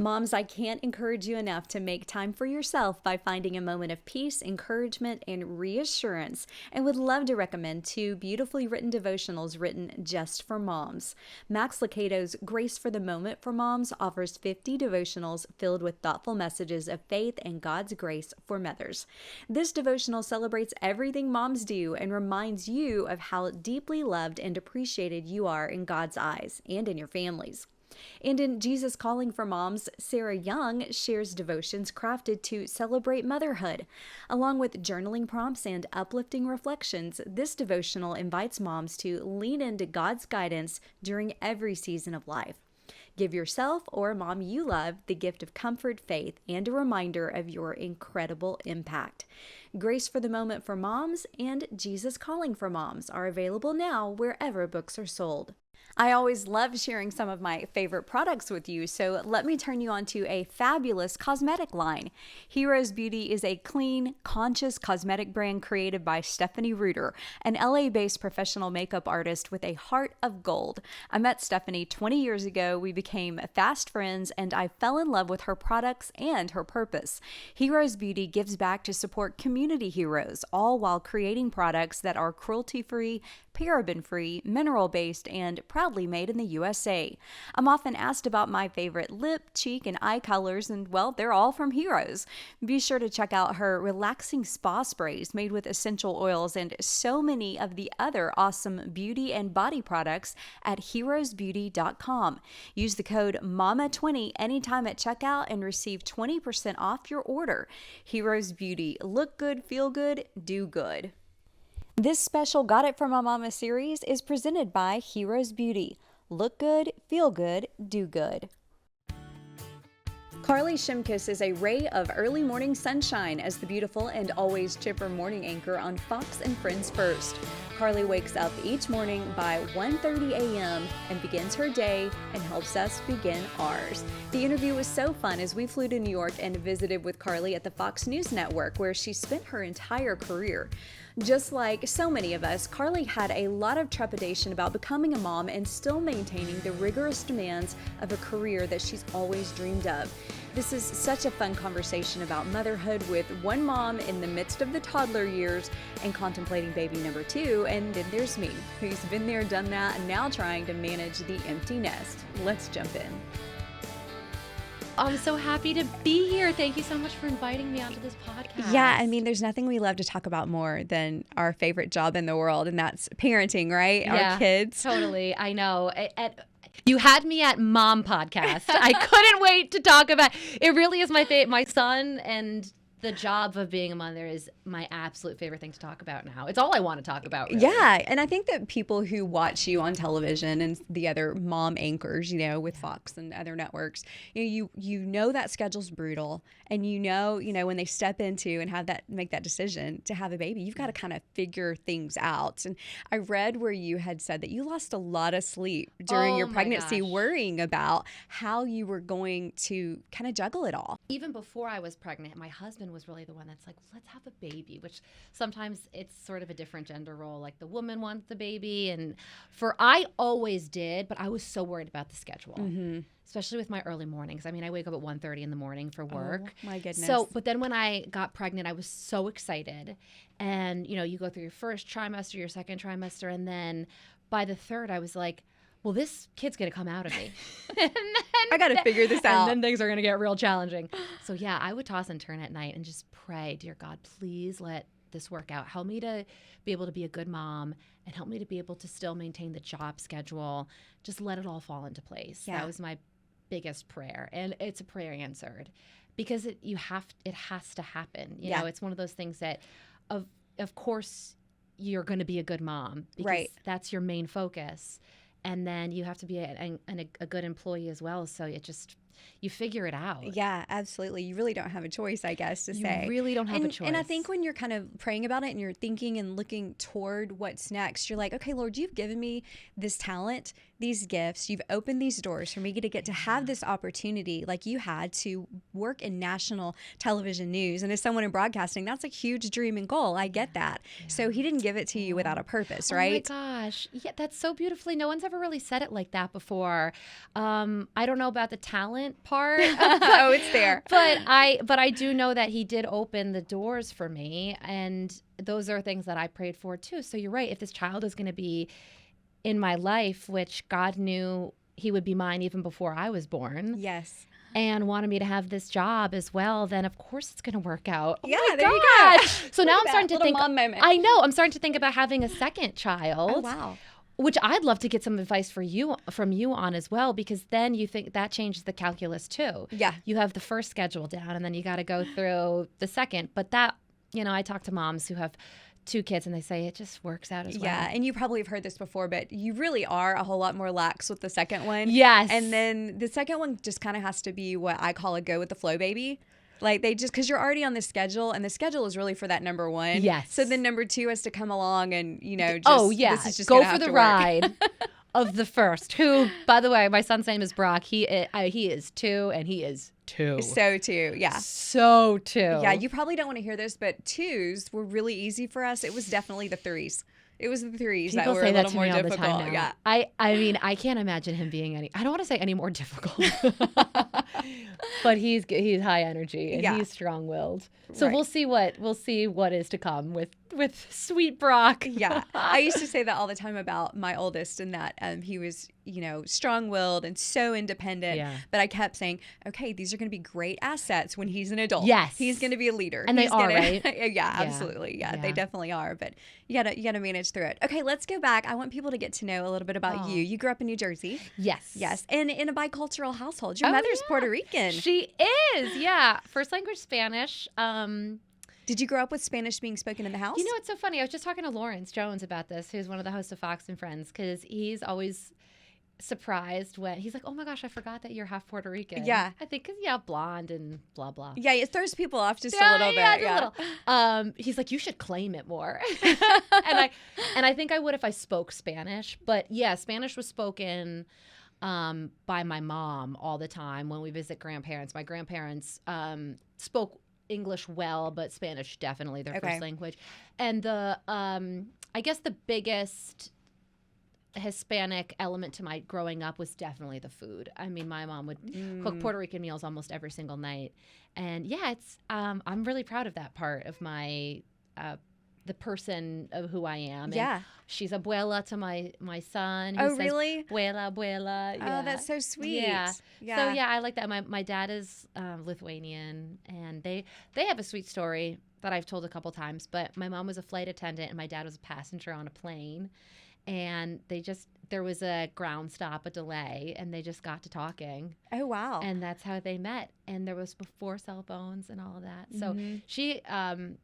Moms, I can't encourage you enough to make time for yourself by finding a moment of peace, encouragement, and reassurance, and would love to recommend 2 beautifully written devotionals written just for moms. Max Lucado's Grace for the Moment for Moms offers 50 devotionals filled with thoughtful messages of faith and God's grace for mothers. This devotional celebrates everything moms do and reminds you of how deeply loved and appreciated you are in God's eyes and in your families. And in Jesus Calling for Moms, Sarah Young shares devotions crafted to celebrate motherhood. Along with journaling prompts and uplifting reflections, this devotional invites moms to lean into God's guidance during every season of life. Give yourself or a mom you love the gift of comfort, faith, and a reminder of your incredible impact. Grace for the Moment for Moms and Jesus Calling for Moms are available now wherever books are sold. I always love sharing some of my favorite products with you, so let me turn you on to a fabulous cosmetic line. Heroes Beauty is a clean, conscious cosmetic brand created by Stephanie Reuter, an LA-based professional makeup artist with a heart of gold. I met Stephanie 20 years ago. We became fast friends, and I fell in love with her products and her purpose. Heroes Beauty gives back to support community heroes, all while creating products that are cruelty-free, paraben-free, mineral-based, and proudly made in the USA. I'm often asked about my favorite lip, cheek, and eye colors, and well, they're all from Heroes. Be sure to check out her relaxing spa sprays made with essential oils and so many of the other awesome beauty and body products at heroesbeauty.com. Use the code MAMA20 anytime at checkout and receive 20% off your order. Heroes Beauty. Look good, feel good, do good. This special Got It From My Mama series is presented by Heroes Beauty. Look good, feel good, do good. Carley Shimkus is a ray of early morning sunshine as the beautiful and always chipper morning anchor on Fox and Friends First. Carley wakes up each morning by 1:30 a.m. and begins her day and helps us begin ours. The interview was so fun as we flew to New York and visited with Carley at the Fox News Network, where she spent her entire career. Just like so many of us, Carley had a lot of trepidation about becoming a mom and still maintaining the rigorous demands of a career that she's always dreamed of. This is such a fun conversation about motherhood with one mom in the midst of the toddler years and contemplating baby number 2, and then there's me, who's been there, done that, and now trying to manage the empty nest. Let's jump in. I'm so happy to be here. Thank you so much for inviting me onto this podcast. Yeah, I mean, there's nothing we love to talk about more than our favorite job in the world, and that's parenting, right? Yeah, our kids. Totally. I know. You had me at Mom Podcast. I couldn't wait to talk about it. Really is my son, and the job of being a mother is my absolute favorite thing to talk about now. It's all I want to talk about, really. Yeah, and I think that people who watch you on television and the other mom anchors, with Fox and other networks, you know that schedule's brutal, and you know when they step into and make that decision to have a baby, you've got to kind of figure things out. And I read where you had said that you lost a lot of sleep during your pregnancy, worrying about how you were going to kind of juggle it all. Even before I was pregnant, my husband was really the one that's like, let's have a baby, which sometimes it's sort of a different gender role. Like the woman wants the baby, and I always did, but I was so worried about the schedule, especially with my early mornings. I mean, I wake up at 1:30 in the morning for work. Oh my goodness. So, but then when I got pregnant, I was so excited. And, you go through your first trimester, your second trimester, and then by the third, I was like, well, this kid's going to come out of me. I got to figure this out. And then things are going to get real challenging. So yeah, I would toss and turn at night and just pray, dear God, please let this work out. Help me to be able to be a good mom, and help me to be able to still maintain the job schedule. Just let it all fall into place. Yeah. That was my biggest prayer. And it's a prayer answered, because it has to happen. You know, it's one of those things that of course you're going to be a good mom, because that's your main focus. And then you have to be a good employee as well. So you figure it out. Yeah, absolutely. You really don't have a choice, I guess, to say. You really don't have a choice. And I think when you're kind of praying about it and you're thinking and looking toward what's next, you're like, okay, Lord, you've given me this talent, these gifts. You've opened these doors for me to get to have this opportunity like you had to work in national television news. And as someone in broadcasting, that's a huge dream and goal. I get that. Yeah. So he didn't give it to you without a purpose, right? Oh my gosh. Yeah, that's so beautifully. No one's ever really said it like that before. I don't know about the talent part. Oh, it's there. But I do know that he did open the doors for me, and those are things that I prayed for too. So you're right. If this child is going to be in my life, which God knew he would be mine even before I was born. Yes. And wanted me to have this job as well, then of course it's going to work out. Oh yeah, my there gosh. you go. So now I'm starting to think. Mom moment. I know. I'm starting to think about having a second child. Oh, wow. Which I'd love to get some advice from you on as well, because then you think that changes the calculus too. Yeah. You have the first schedule down, and then you got to go through the second. But that, I talk to moms who have 2 kids, and they say it just works out as well. Yeah, and you probably have heard this before, but you really are a whole lot more lax with the second one. Yes. And then the second one just kind of has to be what I call a go with the flow baby. Like they just, because you're already on the schedule, and the schedule is really for that number 1. Yes. So then number 2 has to come along and, just, oh yeah, this is just go gonna for have the to ride of the first, who, by the way, my son's name is Brock. He is 2, and he is 2. So 2, yeah. So 2. Yeah, you probably don't want to hear this, but 2s were really easy for us. It was definitely the 3s. It was the 3s People that were say a that little to more me all difficult. the time now. Yeah. I mean, I can't imagine him being I don't want to say any more difficult. But he's high energy, and he's strong-willed. So Right. we'll see what is to come with sweet Brock. Yeah. I used to say that all the time about my oldest, and that he was, strong-willed and so independent. Yeah. But I kept saying, okay, these are going to be great assets when he's an adult. Yes. He's going to be a leader. And he's they are, gonna, right? Yeah, absolutely. Yeah, they definitely are. But you gotta manage through it. Okay, let's go back. I want people to get to know a little bit about you. You grew up in New Jersey. Yes. Yes. And in a bicultural household. Your mother's Puerto Rican. She is, yeah. First language Spanish. Did you grow up with Spanish being spoken in the house? It's so funny. I was just talking to Lawrence Jones about this, who's one of the hosts of Fox and Friends, because he's always surprised when he's like, oh my gosh, I forgot that you're half Puerto Rican. Yeah. I think because, blonde and blah, blah. Yeah, it throws people off just a little bit. Yeah, a little. He's like, you should claim it more. and I think I would if I spoke Spanish. But yeah, Spanish was spoken by my mom all the time when we visit grandparents. My grandparents spoke English well, but Spanish definitely their first language. And the I guess the biggest Hispanic element to my growing up was definitely the food. I mean, my mom would cook Puerto Rican meals almost every single night. And yeah, it's I'm really proud of that part of my the person of who I am. Yeah. And she's abuela to my son. Oh, really? Abuela. Yeah. Oh, that's so sweet. Yeah. Yeah. So yeah, I like that. My dad is Lithuanian, and they have a sweet story that I've told a couple times. But my mom was a flight attendant, and my dad was a passenger on a plane. And there was a ground stop, a delay, and they just got to talking. Oh, wow. And that's how they met. And there was before cell phones and all of that. So she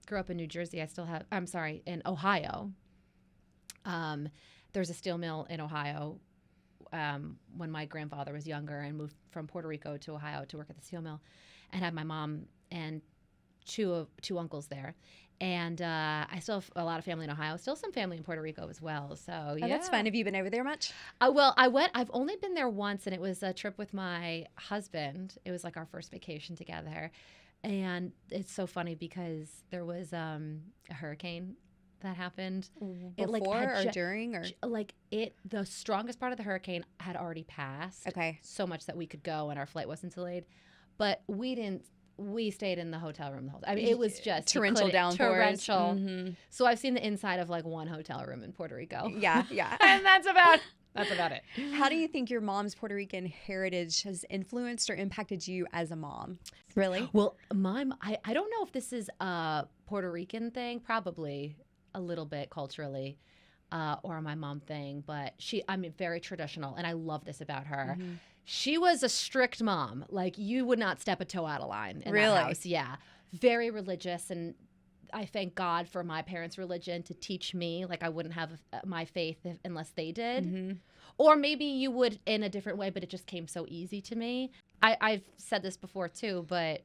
grew up in New Jersey. In Ohio. There's a steel mill in Ohio when my grandfather was younger and moved from Puerto Rico to Ohio to work at the steel mill, and had my mom and two uncles there. And I still have a lot of family in Ohio, still some family in Puerto Rico as well. So, yeah. Oh, that's fun. Have you been over there much? Well, I went. I've only been there once, and it was a trip with my husband. It was like our first vacation together. And it's so funny because there was a hurricane that happened. Before or during? Or the strongest part of the hurricane had already passed. Okay. So much that we could go and our flight wasn't delayed. But we didn't. We stayed in the hotel room the whole time. I mean, it was just torrential downpours. Torrential. Mm-hmm. So I've seen the inside of like one hotel room in Puerto Rico. Yeah, yeah. And that's about it. How do you think your mom's Puerto Rican heritage has influenced or impacted you as a mom? Really? Well, I don't know if this is a Puerto Rican thing, probably a little bit culturally, or a my mom thing, but I'm very traditional, and I love this about her. Mm-hmm. She was a strict mom. Like, you would not step a toe out of line in that house. Yeah. Very religious, and I thank God for my parents' religion to teach me. Like, I wouldn't have my faith unless they did. Mm-hmm. Or maybe you would in a different way, but it just came so easy to me. I've said this before, too, but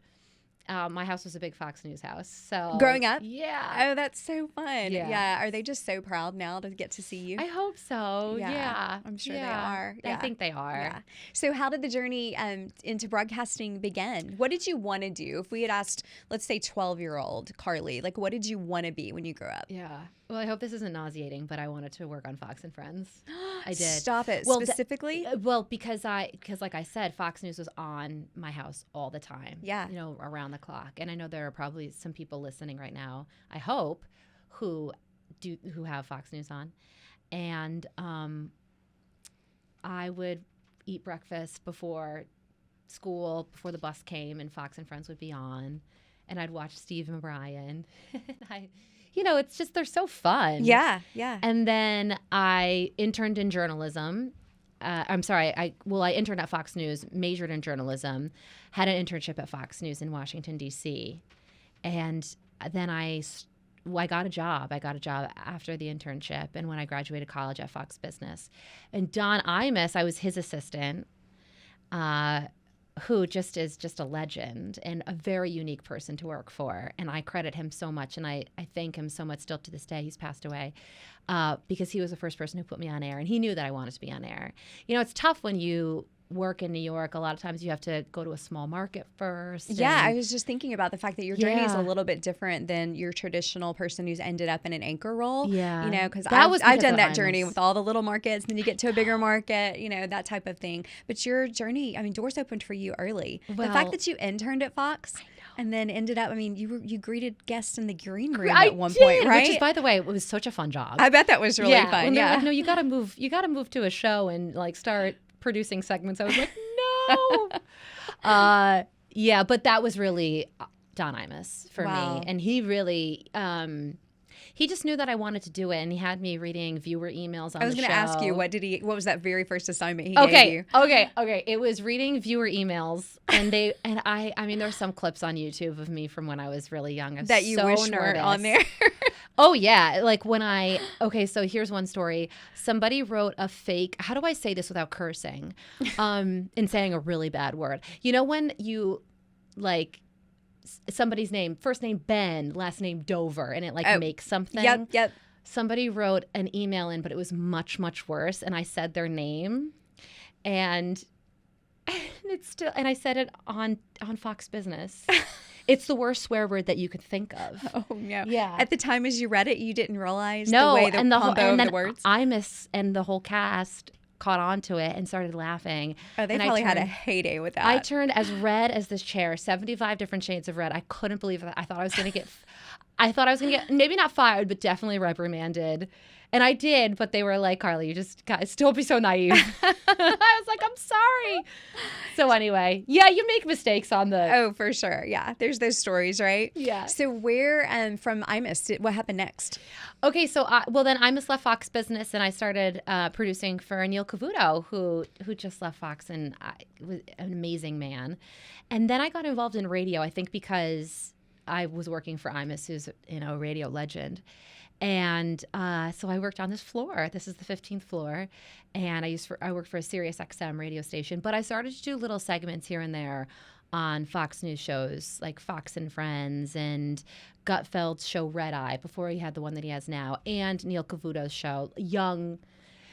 My house was a big Fox News house. So growing up? Yeah. Oh, that's so fun. Yeah. Are they just so proud now to get to see you? I hope so. Yeah. I'm sure they are. I think they are. Yeah. So how did the journey into broadcasting begin? What did you want to do? If we had asked, let's say 12-year-old Carley, like what did you want to be when you grew up? Yeah. Well, I hope this isn't nauseating, but I wanted to work on Fox and Friends. I did. Stop it. Well, specifically? Because like I said, Fox News was on my house all the time. Yeah. Around the clock. And I know there are probably some people listening right now, I hope, who have Fox News on. And I would eat breakfast before school, before the bus came, and Fox and Friends would be on. And I'd watch Steve and Brian. It's just, they're so fun. Yeah. And then I interned in journalism. I interned at Fox News, majored in journalism, had an internship at Fox News in Washington, D.C. And then I got a job. I got a job after the internship and when I graduated college at Fox Business. And Don Imus, I was his assistant, who just is just a legend and a very unique person to work for. And I credit him so much, and I thank him so much still to this day. He's passed away because he was the first person who put me on air, and he knew that I wanted to be on air. It's tough when you work in New York. A lot of times you have to go to a small market first. Yeah, I was just thinking about the fact that your journey is a little bit different than your traditional person who's ended up in an anchor role. Yeah. Because I've done that journey with all the little markets, and then you get to a bigger market, that type of thing. But your journey, doors opened for you early. Well, the fact that you interned at Fox and then ended up, you greeted guests in the green room at one point, right? Which is, by the way, it was such a fun job. I bet that was really fun. When yeah. Like, no, you got to move to a show and like start producing segments. I was like, no. But that was really Don Imus for me. And he really, he just knew that I wanted to do it. And he had me reading viewer emails on the show. I was going to ask you, what was that very first assignment he gave you? Okay. It was reading viewer emails. And there's some clips on YouTube of me from when I was really young. That you wish weren't on there. Oh, yeah. Like so here's one story. Somebody wrote a fake, how do I say this without cursing? And saying a really bad word. When you like somebody's name, first name Ben, last name Dover, and it makes something. Yep. Somebody wrote an email in, but it was much, much worse. And I said their name and I said it on Fox Business. It's the worst swear word that you could think of. Oh, no. Yeah. At the time as you read it, you didn't realize the way the combo of the words? Imus and the whole cast caught on to it and started laughing. Oh, they probably had a heyday with that. I turned as red as this chair, 75 different shades of red. I couldn't believe it. I thought I was going to get maybe not fired, but definitely reprimanded. And I did, but they were like, Carley, you just guys, don't be so naive. I was like, I'm sorry. So anyway, yeah, you make mistakes on the... Oh, for sure. Yeah. There's those stories, right? Yeah. So where from Imus, what happened next? Okay, so then Imus left Fox Business, and I started producing for Neil Cavuto, who just left Fox, and was an amazing man. And then I got involved in radio, I think because I was working for Imus, who's a radio legend. And so I worked on this floor. This is the 15th floor. And I worked for a Sirius XM radio station. But I started to do little segments here and there on Fox News shows like Fox and Friends and Gutfeld's show Red Eye before he had the one that he has now, and Neil Cavuto's show,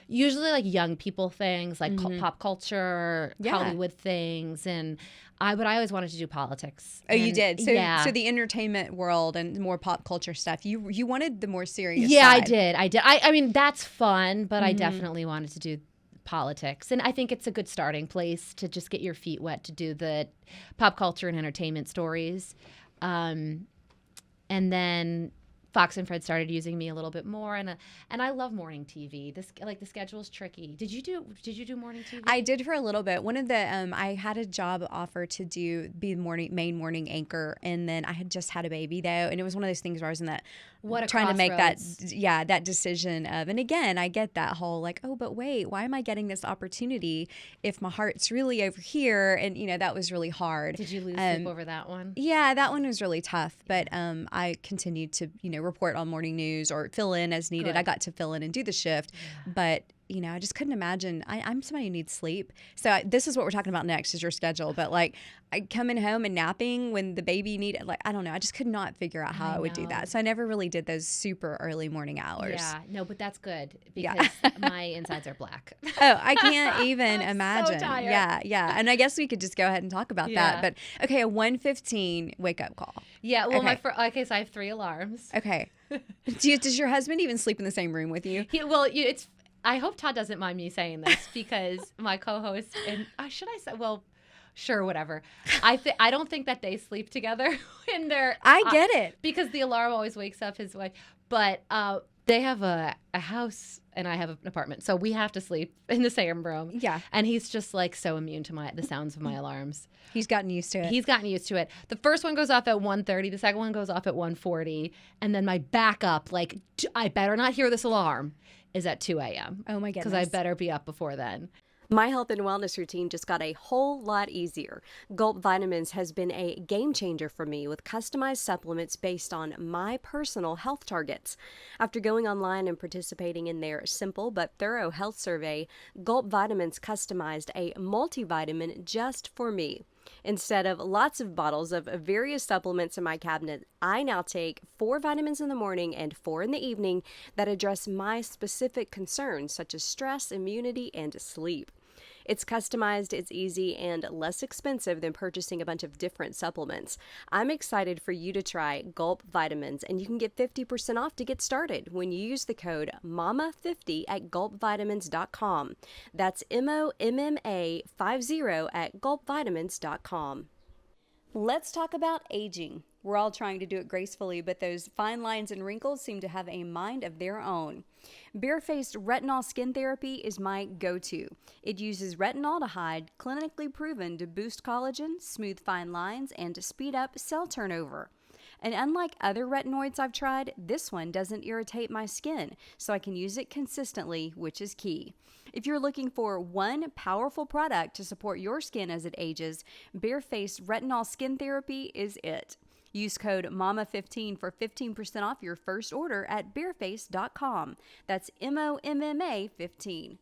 usually like young people things, like pop culture, Hollywood things. But I always wanted to do politics. Oh, you did? So the entertainment world and more pop culture stuff, you wanted the more serious side. I did. I mean, that's fun, but I definitely wanted to do politics. And I think it's a good starting place to just get your feet wet to do the pop culture and entertainment stories. And then Fox and Fred started using me a little bit more, and I love morning TV. The schedule's tricky. Did you do morning TV? I did for a little bit. One of the I had a job offer to be the main morning anchor, and then I had just had a baby though, and it was one of those things where I was in that trying to make that decision of. And again, I get that whole like, oh, but wait, why am I getting this opportunity if my heart's really over here? And that was really hard. Did you lose sleep over that one? Yeah, that one was really tough. But I continued to report on morning news or fill in as needed. Good. I got to fill in and do the shift, but I just couldn't imagine. I'm somebody who needs sleep. So this is what we're talking about next is your schedule. But like coming home and napping when the baby needed, like, I don't know. I just could not figure out how I would do that. So I never really did those super early morning hours. Yeah, no, but that's good because my insides are black. Oh, I can't even imagine. So tired. Yeah. And I guess we could just go ahead and talk about that. But okay, a 1:15 wake up call. Yeah, well, so I have 3 alarms. Okay. Does your husband even sleep in the same room with you? I hope Todd doesn't mind me saying this because my co-host and should I say? Well, sure, whatever. I don't think that they sleep together in their. I get it because the alarm always wakes up his wife, but they have a house and I have an apartment, so we have to sleep in the same room. Yeah, and he's just like so immune to the sounds of my alarms. He's gotten used to it. The first one goes off at 1:30. The second one goes off at 1:40, and then my backup, like I better not hear this alarm, is at 2 a.m. Oh my goodness. Because I better be up before then. My health and wellness routine just got a whole lot easier. Gulp Vitamins has been a game changer for me with customized supplements based on my personal health targets. After going online and participating in their simple but thorough health survey, Gulp Vitamins customized a multivitamin just for me. Instead of lots of bottles of various supplements in my cabinet, I now take 4 vitamins in the morning and 4 in the evening that address my specific concerns such as stress, immunity, and sleep. It's customized, it's easy, and less expensive than purchasing a bunch of different supplements. I'm excited for you to try Gulp Vitamins, and you can get 50% off to get started when you use the code MOMMA50 at gulpvitamins.com. That's MOMMA50 at gulpvitamins.com. Let's talk about aging. We're all trying to do it gracefully, but those fine lines and wrinkles seem to have a mind of their own. Bare-faced retinol skin therapy is my go-to. It uses retinaldehyde, clinically proven to boost collagen, smooth fine lines, and to speed up cell turnover. And unlike other retinoids I've tried, this one doesn't irritate my skin, so I can use it consistently, which is key. If you're looking for one powerful product to support your skin as it ages, Bare-faced retinol skin therapy is it. Use code MOMMA15 for 15% off your first order at bareface.com. That's MOMMA 15.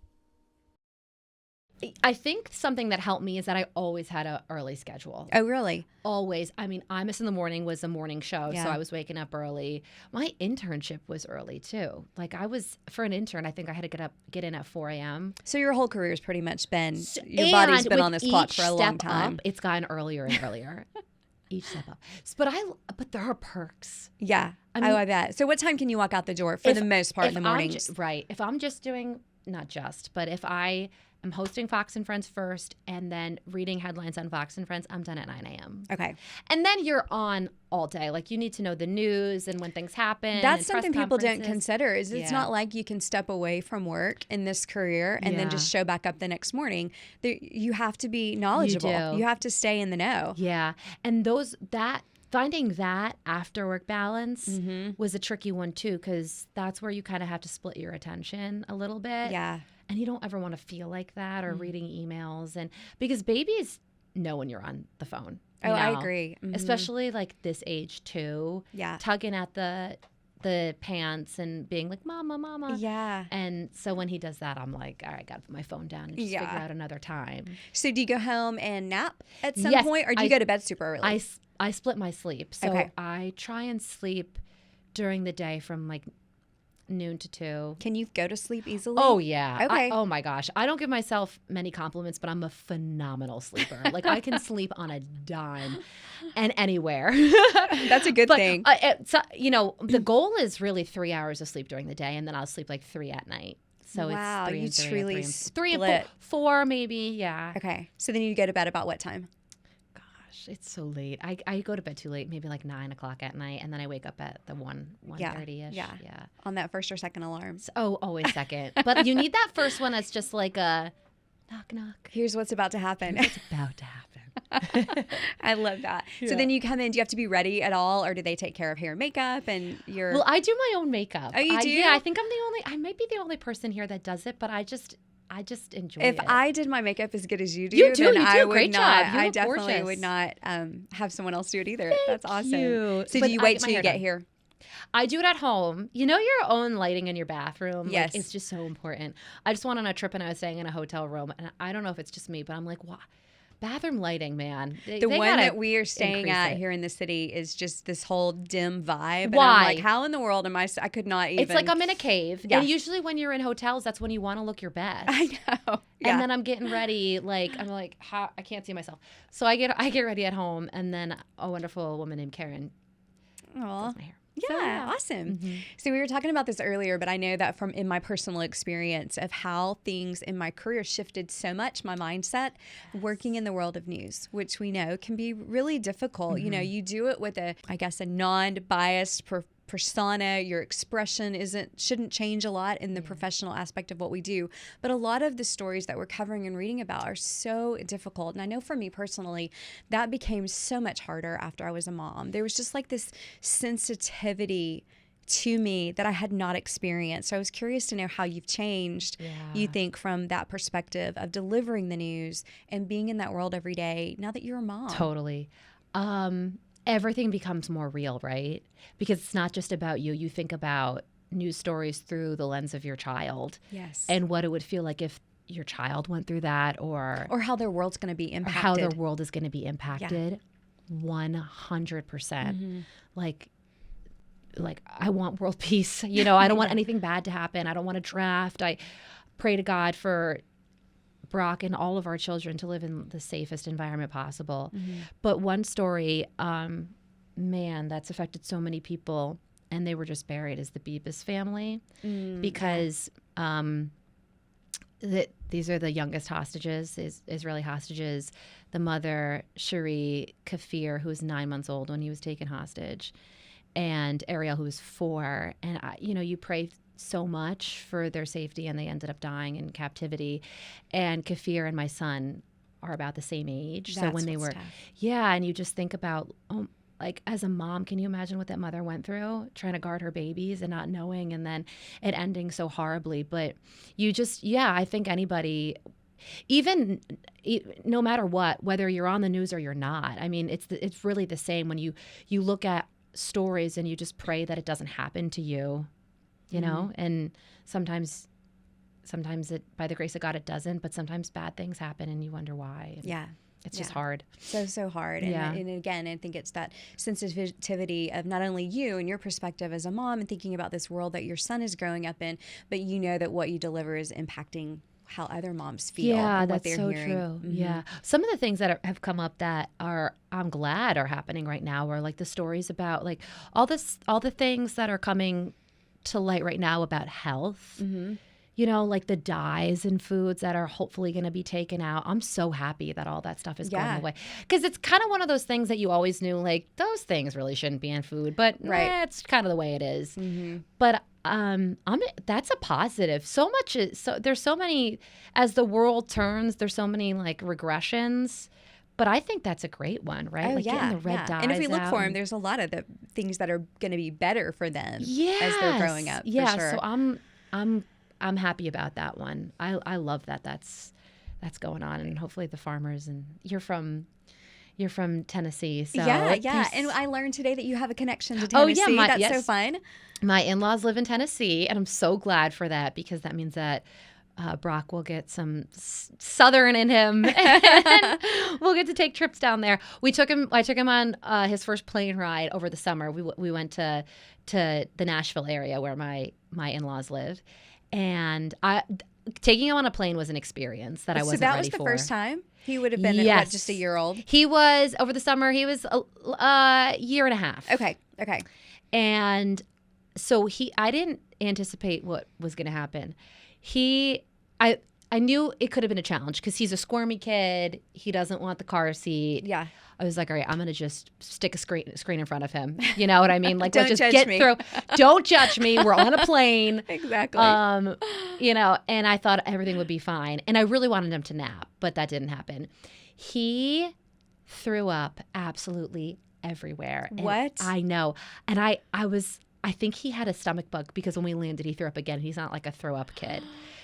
I think something that helped me is that I always had an early schedule. Oh, really? Always. I mean, Imus in the Morning was a morning show, Yeah. so I was waking up early. My internship was early, too. Like, for an intern, I think I had to get in at 4 a.m. So your whole career's pretty much been, your body's been on this clock for a long time. Up, it's gotten earlier and earlier. Each step up. But there are perks. Yeah. I mean, I bet. So what time can you walk out the door for the most part in the mornings? Right. If I'm just doing, not just, but if I am hosting Fox and Friends first and then reading headlines on Fox and Friends, I'm done at 9 a.m. Okay. And then you're on all day. Like, you need to know the news and when things happen. That's something people don't consider is it's Yeah. not like you can step away from work in this career and then just show back up the next morning. You have to be knowledgeable. You do. You have to stay in the know. Yeah. And finding that after work balance was a tricky one too, because that's where you kind of have to split your attention a little bit. Yeah. And you don't ever want to feel like that or reading emails, and because babies know when you're on the phone. Oh, I agree. Especially like this age too. Yeah. Tugging at the pants and being like, "Mama, mama." Yeah. And so when he does that, I'm like, all right, got to put my phone down and just figure out another time. So do you go home and nap at some Yes, point, or do you go to bed super early? I split my sleep. So Okay. I try and sleep during the day from like noon to 2. Can you go to sleep easily? Oh, yeah. Okay. Oh, my gosh. I don't give myself many compliments, but I'm a phenomenal sleeper. Like, I can sleep on a dime and anywhere. That's a good thing. The goal is really 3 hours of sleep during the day, and then I'll sleep like 3 at night. So Wow, it's 3 you and 3 truly and 3 and split. 4 maybe, yeah. Okay. So then you go to bed about what time? Gosh, it's so late. I go to bed too late, maybe like 9 o'clock at night, and then I wake up at the 1:30ish. Yeah. On that first or second alarm. Always second. But you need that first one that's just like a knock, knock. Here's what's about to happen. It's about to happen. I love that. So then you come in, do you have to be ready at all, or do they take care of hair and makeup and your... Well, I do my own makeup. Oh, you do? Yeah, I think I might be the only person here that does it, but I just enjoy it. If I did my makeup as good as you do, You do, then you do I a would great not. job. You I look definitely gorgeous. would not have someone else do it either. That's awesome. you. So But do you I wait get my till you hair get done. here? I do it at home. You know, your own lighting in your bathroom. Yes. Like, it's just so important. I just went on a trip and I was staying in a hotel room, and I don't know if it's just me, but I'm like, wow. Bathroom lighting, man. The one that we are staying at here in the city is just this whole dim vibe. Why? And I'm like, how in the world am I could not even. It's like I'm in a cave. Yeah. And usually when you're in hotels, that's when you want to look your best. I know. Yeah. And then I'm getting ready, like, I'm like, how? I can't see myself. So I get ready at home, and then a wonderful woman named Karen does my hair. Yeah, So, awesome. Mm-hmm. So we were talking about this earlier, but I know that from in my personal experience of how things in my career shifted so much, my mindset, working in the world of news, which we know can be really difficult. Mm-hmm. You know, you do it with a non-biased persona. Your expression shouldn't change a lot in the professional aspect of what we do, but a lot of the stories that we're covering and reading about are so difficult. And I know for me personally, that became so much harder after I was a mom. There was just like this sensitivity to me that I had not experienced. So I was curious to know how you've changed, you think, from that perspective of delivering the news and being in that world every day now that you're a mom. Totally. Everything becomes more real, right? Because it's not just about you. You think about news stories through the lens of your child. Yes. And what it would feel like if your child went through that, or how their world's going to be impacted. Or how their world is going to be impacted. 100%. Mm-hmm. Like I want world peace. You know, I don't want anything bad to happen. I don't want a draft. I pray to God for Brock and all of our children to live in the safest environment possible. Mm-hmm. But one story, man, that's affected so many people, and they were just buried, is the Bibas family, because these are the youngest hostages, Israeli hostages. The mother, Cherie Kafir, who was 9 months old when he was taken hostage, and Ariel, who was 4. And you pray so much for their safety, and they ended up dying in captivity. And Kafir and my son are about the same age. That's so when they were, tough. and you just think about, like, as a mom, can you imagine what that mother went through, trying to guard her babies and not knowing, and then it ending so horribly. But you just, I think anybody, even no matter what, whether you're on the news or you're not, I mean, it's really the same when you look at stories and you just pray that it doesn't happen to you. You know, and sometimes it, by the grace of God, it doesn't, but sometimes bad things happen and you wonder why. And it's just hard. So hard. And again, I think it's that sensitivity of not only you and your perspective as a mom and thinking about this world that your son is growing up in, but you know that what you deliver is impacting how other moms feel and what they're so hearing. True. Mm-hmm. Yeah. Some of the things that have come up that I'm glad are happening right now are like the stories about like all the things that are coming to light right now about health, you know, like the dyes in foods that are hopefully going to be taken out. I'm so happy that all that stuff is going away, because it's kind of one of those things that you always knew, like those things really shouldn't be in food, but it's kind of the way it is. But that's a positive. So much there's so many, as the world turns, there's so many like regressions. But I think that's a great one, right? Getting the red dyes. And if we look for them, there's a lot of the things that are going to be better for them as they're growing up. Yeah, for sure. So I'm happy about that one. I love that that's going on, and hopefully the farmers, and you're from Tennessee, so yeah. And I learned today that you have a connection to Tennessee. Oh yeah, that's so fun. My in-laws live in Tennessee, and I'm so glad for that, because that means that Brock will get some Southern in him, and we'll get to take trips down there. I took him on his first plane ride over the summer. We went to the Nashville area where my in-laws live, and taking him on a plane was an experience that I wasn't ready for. So that was the first time? He would have been just a year old? He was, over the summer, he was a year and a half. Okay. And so I didn't anticipate what was going to happen. I knew it could have been a challenge because he's a squirmy kid. He doesn't want the car seat. Yeah. I was like, all right, I'm going to just stick a screen in front of him. You know what I mean? Like, Don't let's just judge get me. through. Don't judge me. We're on a plane. Exactly. You know, and I thought everything would be fine. And I really wanted him to nap, but that didn't happen. He threw up absolutely everywhere. What? I know. And I think he had a stomach bug, because when we landed, he threw up again. He's not like a throw up kid.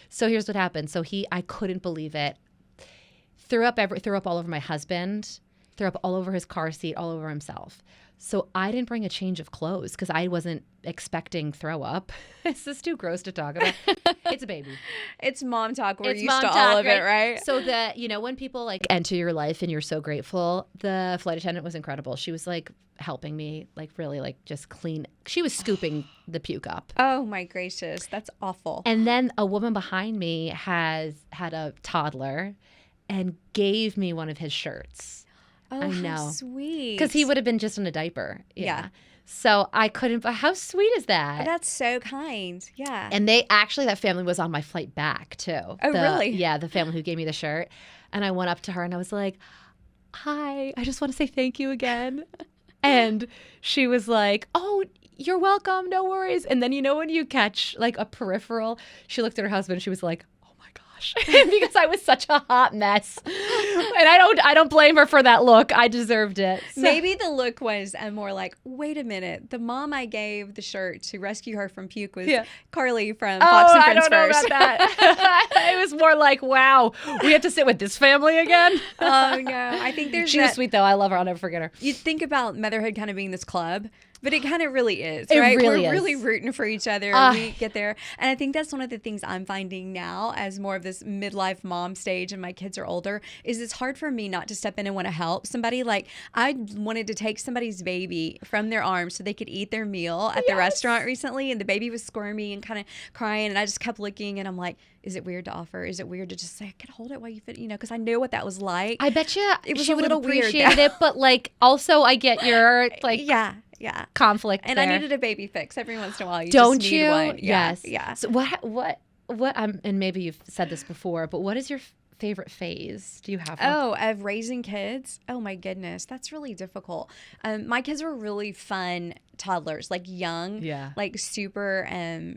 So here's what happened. So I couldn't believe it. Threw up all over my husband. throw up all over his car seat, all over himself. So I didn't bring a change of clothes because I wasn't expecting throw up. This is too gross to talk about. It's a baby. It's mom talk. We're It's used mom to talk, all of it, right? So that, when people like enter your life and you're so grateful, the flight attendant was incredible. She was like helping me, like really like just clean. She was scooping the puke up. Oh my gracious. That's awful. And then a woman behind me had a toddler and gave me one of his shirts. Oh, I know. how sweet. Because he would have been just in a diaper. Yeah. So I couldn't, but how sweet is that? That's so kind. Yeah. And that family was on my flight back too. Oh, really? Yeah, the family who gave me the shirt. And I went up to her and I was like, hi, I just want to say thank you again. And she was like, oh, you're welcome, no worries. And then when you catch like a peripheral, she looked at her husband and she was like, because I was such a hot mess. And I don't blame her for that look. I deserved it. So. Maybe the look was more like, wait a minute, the mom I gave the shirt to rescue her from puke was Carley from Fox and Friends I don't know First. about that. It was more like, wow, we have to sit with this family again. Oh no, I think there's She was sweet though. I love her. I'll never forget her. You think about motherhood kind of being this club, but it kind of really is, It right? really We're is. really rooting for each other. We get there. And I think that's one of the things I'm finding now as more of this midlife mom stage and my kids are older is it's hard for me not to step in and want to help somebody. Like I wanted to take somebody's baby from their arms so they could eat their meal at the restaurant recently. And the baby was squirmy and kind of crying. And I just kept looking and I'm like, is it weird to offer? Is it weird to just say, I can hold it while you fit, because I know what that was like. I bet you It was she a would have little weird. appreciated it, but like also I get your like Yeah. conflict And there. I needed a baby fix every once in a while. You Don't just need you? one. Yes. Yeah. So what and maybe you've said this before, but what is your favorite phase? Do you have one? Oh, of raising kids? Oh my goodness, that's really difficult. My kids were really fun toddlers, like young, like super.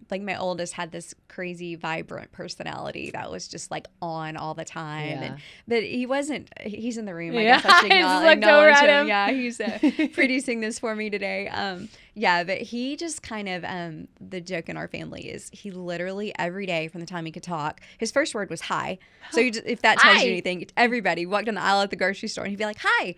Like my oldest had this crazy, vibrant personality that was just like on all the time. But he wasn't. He's in the room. I guess I should acknowledge him. Yeah, he's producing this for me today. But he just kind of the joke in our family is he literally every day from the time he could talk, his first word was hi. So if that tells you anything, everybody walked down the aisle at the grocery store and he'd be like, hi.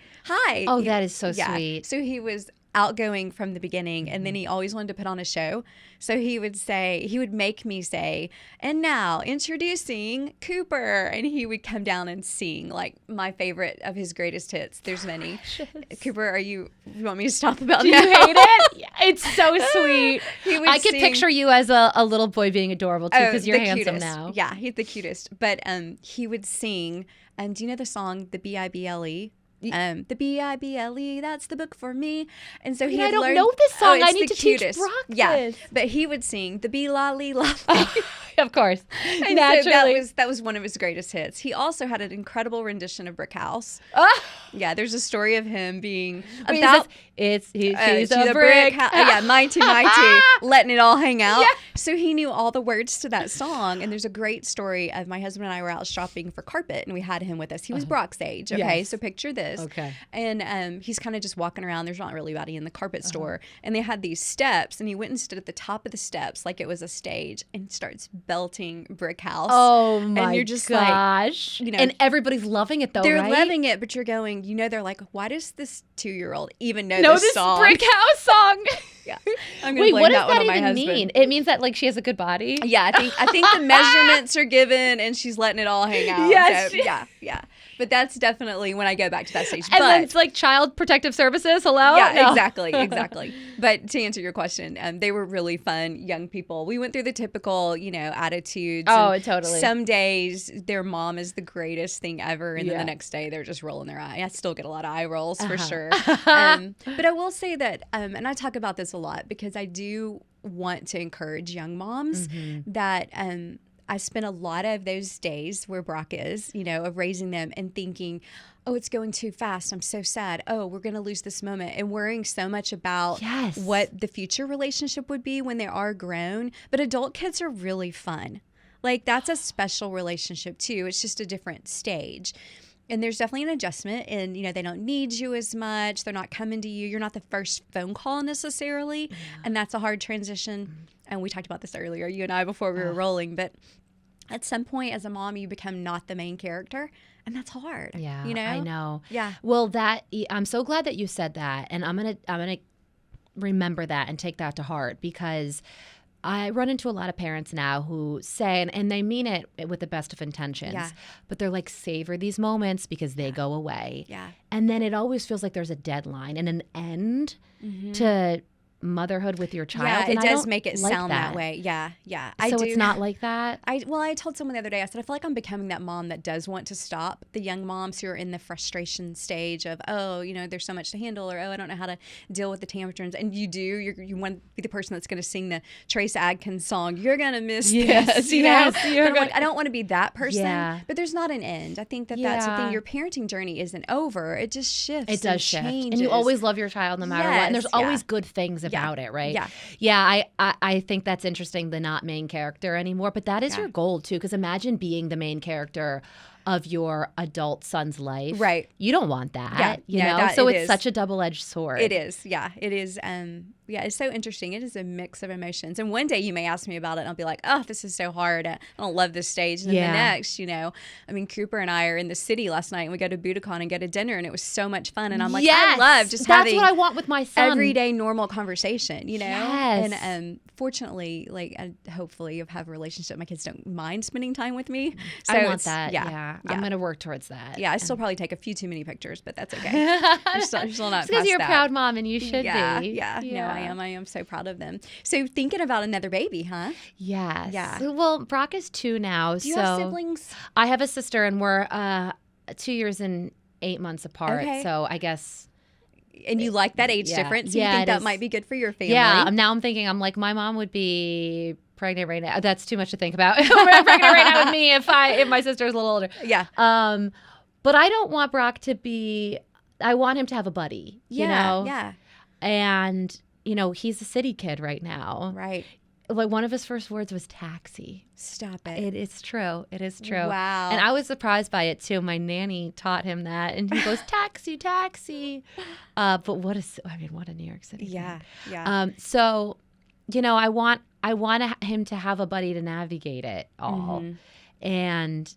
Oh, that is so sweet. So he was outgoing from the beginning, and then he always wanted to put on a show. So he would make me say, and now introducing Cooper, and he would come down and sing like my favorite of his greatest hits. There's many. Cooper, you want me to stop about that? Do you hate it? It's so sweet. I could sing, picture you as a little boy being adorable too, because you're handsome cutest. now. Yeah, he's the cutest. But he would sing. Do you know the song "The Bible"? The Bible, that's the book for me. And so I don't know this song. I need to teach Brock this. But he would sing the Be-la-lee. Of course. And naturally. So that was one of his greatest hits. He also had an incredible rendition of Brick House. Yeah, there's a story of him being about she's a a brick. mighty, letting it all hang out. Yeah. So he knew all the words to that song. And there's a great story of my husband and I were out shopping for carpet, and we had him with us. He was Brock's age. Okay, yes. So picture this. Okay. And he's kind of just walking around. There's not really anybody in the carpet store. And they had these steps, and he went and stood at the top of the steps like it was a stage and starts belting Brick House. Oh my and you're just gosh. Like, and everybody's loving it though, they're right? loving it, but you're going, they're like, why does this 2-year-old even know this song? Brick House song? Yeah. I'm Wait, blame what does that one that on my even husband. mean? It means that like she has a good body? Yeah, I think the measurements are given and she's letting it all hang out. Yes. So, yeah. But that's definitely when I go back to that stage. And then it's like Child Protective Services, hello? Yeah, No. exactly. But to answer your question, they were really fun young people. We went through the typical, attitudes. Oh, totally. Some days their mom is the greatest thing ever, and then the next day they're just rolling their eye. I still get a lot of eye rolls for sure. But I will say that, and I talk about this a lot because I do want to encourage young moms that I spent a lot of those days where Brock is, of raising them and thinking, oh, it's going too fast. I'm so sad. Oh, we're going to lose this moment. And worrying so much about what the future relationship would be when they are grown. But adult kids are really fun. Like, that's a special relationship, too. It's just a different stage. And there's definitely an adjustment, and they don't need you as much. They're not coming to you. You're not the first phone call necessarily, and that's a hard transition. And we talked about this earlier, you and I, before we were rolling. But at some point as a mom, you become not the main character. And that's hard. Yeah, you know? I know. Yeah. Well, I'm so glad that you said that, and I'm gonna remember that and take that to heart, because I run into a lot of parents now who say, and they mean it with the best of intentions, but they're like, savor these moments because they go away. Yeah. And then it always feels like there's a deadline and an end to motherhood with your child. Yeah, and it I does don't make it like sound that way. Yeah, yeah. So it's not like that? I told someone the other day, I said, I feel like I'm becoming that mom that does want to stop the young moms who are in the frustration stage of, oh, you know, there's so much to handle, or, oh, I don't know how to deal with the tantrums. And you want to be the person that's going to sing the Trace Adkins song, you're going to miss this, you know? But I'm like, I don't want to be that person. Yeah. But there's not an end. I think that's the thing. Your parenting journey isn't over. It just shifts. It does shift. Changes. And you always love your child no matter what. And there's always good things about it, right? Yeah. Yeah, I think that's interesting, the not main character anymore. But that is your goal, too, because imagine being the main character of your adult son's life. Right. You don't want that, you know? So it's such a double-edged sword. It is, yeah. It is, it's so interesting. It is a mix of emotions. And one day you may ask me about it and I'll be like, oh, this is so hard. I don't love this stage. And then the next, you know, I mean, Cooper and I are in the city last night and we go to Budokan and go to dinner and it was so much fun. And I'm like, I love just having what I want with my son. Everyday normal conversation, you know? Yes. And fortunately, like, hopefully I have a relationship. My kids don't mind spending time with me. So I want that, yeah. I'm going to work towards that. Yeah, I still probably take a few too many pictures, but that's okay. I'm still not because you're a proud mom and you should be. Yeah. No, I am so proud of them. So thinking about another baby, huh? Yes. Yeah. Well, Brock is 2 now. Do you have siblings? I have a sister, and we're 2 years and 8 months apart. Okay. So I guess. And you like that age difference? So you think that might be good for your family? Yeah. Now I'm thinking, I'm like, my mom would be pregnant right now. That's too much to think about. Pregnant right now with me if my sister's a little older. Yeah. But I don't want Brock to be. I want him to have a buddy. You know. Yeah. And you know, he's a city kid right now. Right. Like one of his first words was taxi. Stop it. It's true. It is true. Wow. And I was surprised by it too. My nanny taught him that, and he goes taxi, taxi. But what a New York City. Yeah. Kid. Yeah. So, you know, I want him to have a buddy to navigate it all, and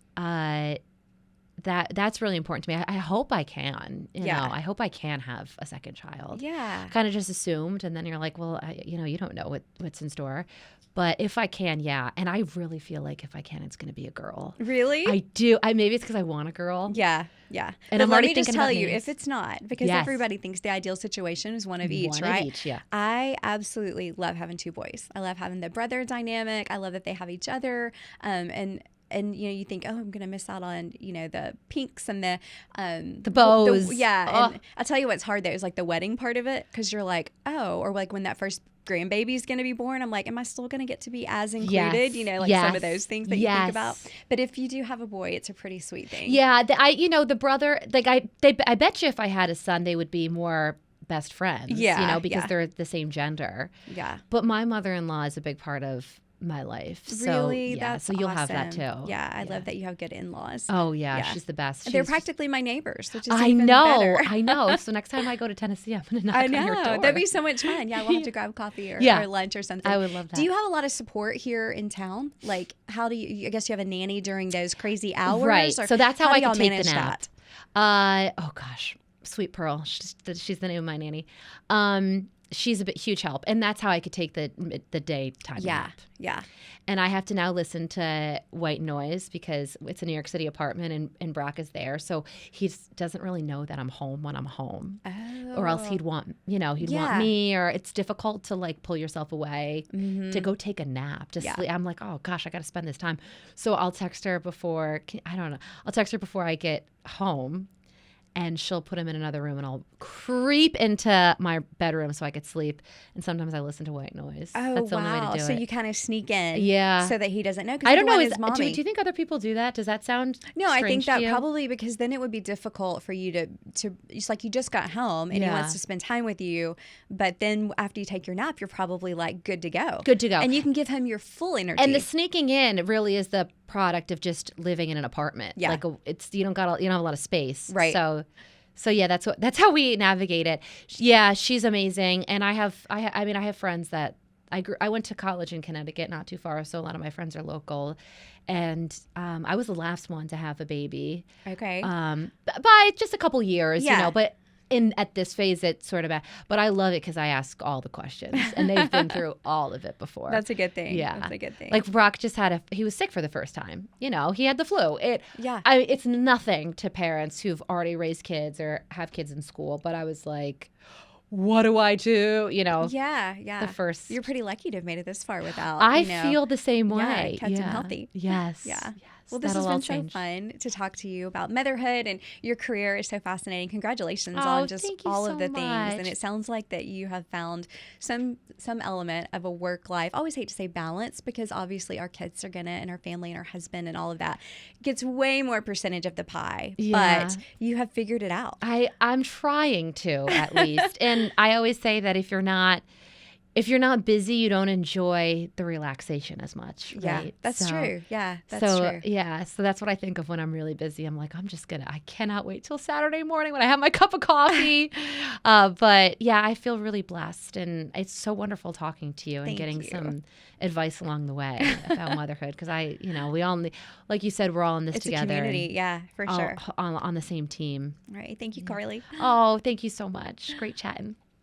that's really important to me. I hope I can. You know, I hope I can have a second child. Yeah. Kind of just assumed, and then you're like, well, you don't know what's in store. But if I can, yeah. And I really feel like if I can, it's going to be a girl. Really? I do. Maybe it's because I want a girl. Yeah. Yeah. And but I'm let already me just thinking tell about you, names. if it's not, because everybody thinks the ideal situation is one of each, right? One of each, yeah. I absolutely love having 2 boys. I love having the brother dynamic. I love that they have each other. And you know, you think, oh, I'm going to miss out on, you know, the pinks and the bows. And I'll tell you what's hard though is like the wedding part of it, because you're like, oh, or like when that first grandbaby is going to be born, I'm like, am I still going to get to be as included? You know, like some of those things that you think about. But if you do have a boy, it's a pretty sweet thing. Yeah, the brother, like I bet you if I had a son, they would be more best friends. Yeah, you know, because they're the same gender. Yeah. But my mother-in-law is a big part of my life. Really? So, That's so you'll awesome. have that too. Yeah, I love that you have good in-laws. Oh yeah, she's the best. They're practically my neighbors, which is even know, better. I know. So next time I go to Tennessee, I'm going to knock on your door. That'd be so much fun. Yeah, we'll have to grab coffee or lunch or something. I would love that. Do you have a lot of support here in town? Like, how do you? I guess you have a nanny during those crazy hours, right? Or so that's how I can take manage the nap. That? Oh gosh, Sweet Pearl. She's the name of my nanny. She's a huge help, and that's how I could take the daytime nap. Yeah. And I have to now listen to white noise because it's a New York City apartment, and Brock is there, so he doesn't really know that I'm home when I'm home, or else he'd want want me, or it's difficult to like pull yourself away to go take a nap. Sleep. I'm like, oh gosh, I got to spend this time, so I'll text her before. I'll text her before I get home. And she'll put him in another room, and I'll creep into my bedroom so I could sleep. And sometimes I listen to white noise. Oh, that's the only way to do so it. you kind of sneak in, so that he doesn't know. I don't know. Do you think other people do that? Does that sound No, I think that to you? probably because then it would be difficult for you to. It's like you just got home and he wants to spend time with you, but then after you take your nap, you're probably like good to go. Good to go. And you can give him your full energy. And the sneaking in really is the product of just living in an apartment. Yeah, like you don't have a lot of space. Right. So yeah, that's how we navigate it. Yeah, she's amazing, and I have friends that I went to college in Connecticut, not too far, so a lot of my friends are local. And I was the last one to have a baby. Okay. By just a couple years, Yeah. you know, but at this phase, it's sort of but I love it because I ask all the questions, and they've been through all of it before. That's a good thing. Yeah. That's a good thing. Like Brock just he was sick for the first time. You know, he had the flu. Yeah. It's nothing to parents who've already raised kids or have kids in school, but I was like, what do I do? You know? Yeah. The first. You're pretty lucky to have made it this far without. I feel the same way. Yeah, kept him healthy. Yes. Yeah. Yes. Well, this That'll has all been change. so fun to talk to you about motherhood, and your career is so fascinating. Congratulations Oh, on just thank you all so of the things. And much. it sounds like that you have found some element of a work life. I always hate to say balance, because obviously our kids are gonna, and our family and our husband and all of that gets way more percentage of the pie. Yeah. But you have figured it out. I'm trying to, at least. And I always say that if you're not busy, you don't enjoy the relaxation as much. Yeah, Right? that's true. Yeah, that's true. Yeah, so that's what I think of when I'm really busy. I'm like, I cannot wait till Saturday morning when I have my cup of coffee. But yeah, I feel really blessed, and it's so wonderful talking to you and Thank getting you. some advice along the way about motherhood, because we all, like you said, we're all in this It's together. a community. Yeah, for all sure. on the same team. All right. Thank you, Carley. Oh, thank you so much. Great chatting.